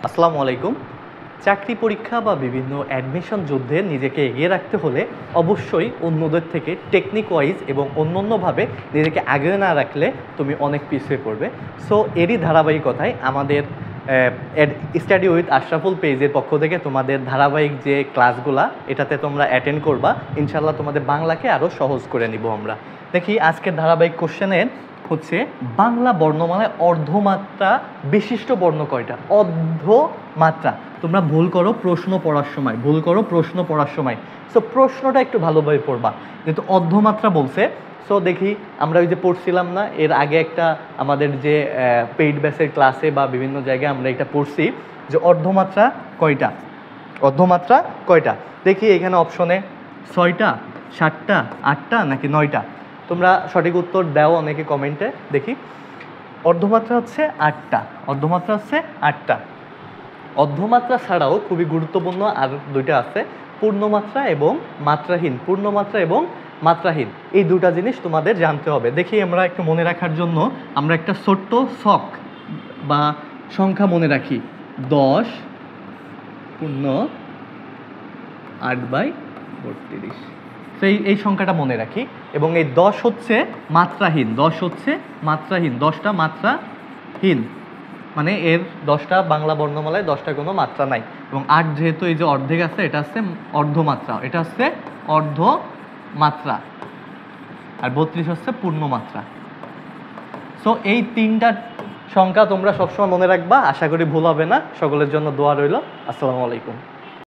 আসসালামু আলাইকুম। চাকরি পরীক্ষা বা বিভিন্ন অ্যাডমিশন যুদ্ধে নিজেকে এগিয়ে রাখতে হলে অবশ্যই অন্যদের থেকে টেকনিক ওয়াইজ এবং অন্যান্যভাবে নিজেকে আগিয়ে না রাখলে তুমি অনেক পিছিয়ে পড়বে। সো এরই ধারাবাহিকতায় আমাদের স্টাডি উইথ আশরাফুল পেজের পক্ষ থেকে তোমাদের ধারাবাহিক যে ক্লাসগুলা এটাতে তোমরা অ্যাটেন্ড করবা। ইনশাল্লাহ তোমাদের বাংলাকে আরও সহজ করে নিব আমরা। দেখি আজকের ধারাবাহিক কোশ্চেনের হচ্ছে বাংলা বর্ণমালায় অর্ধমাত্রা বিশিষ্ট বর্ণ কয়টা? অর্ধমাত্রা। তোমরা ভুল করো প্রশ্ন পড়ার সময়, সো প্রশ্নটা একটু ভালোভাবে পড়বা, যেহেতু অর্ধমাত্রা বলছে। সো দেখি আমরা ওই যে পড়ছিলাম না এর আগে একটা আমাদের যে পেইড ব্যাচের ক্লাসে বা বিভিন্ন জায়গায় আমরা এটা পড়ছি যে অর্ধমাত্রা কয়টা। দেখি এখানে অপশনে 6টা, 7টা, 8টা নাকি 9টা। তোমরা সঠিক উত্তর দাও অনেকে কমেন্টে। দেখি অর্ধমাত্রা হচ্ছে 8টা। অর্ধমাত্রা ছাড়াও খুবই গুরুত্বপূর্ণ আর দুইটা আছে, পূর্ণমাত্রা এবং মাত্রাহীন। এই দুটা জিনিস তোমাদের জানতে হবে। দেখি আমরা একটু মনে রাখার জন্য আমরা একটা ছোট্ট ছক বা সংখ্যা মনে রাখি, 10 পূর্ণ 8/32। সেই এই সংখ্যাটা মনে রাখি এবং এই 10 হচ্ছে মাত্রাহীন, 10টা মাত্রাহীন, মানে এর 10টা বাংলা বর্ণমালায় 10টা কোনো মাত্রা নাই। এবং 8 যেহেতু এই যে অর্ধেক আছে এটা হচ্ছে অর্ধমাত্রা, আর 32 হচ্ছে পূর্ণমাত্রা। সো এই তিনটা সংখ্যা তোমরা সবসময় মনে রাখবা, আশা করি ভুল হবে না। সকলের জন্য দোয়া রইল। আসসালামু আলাইকুম।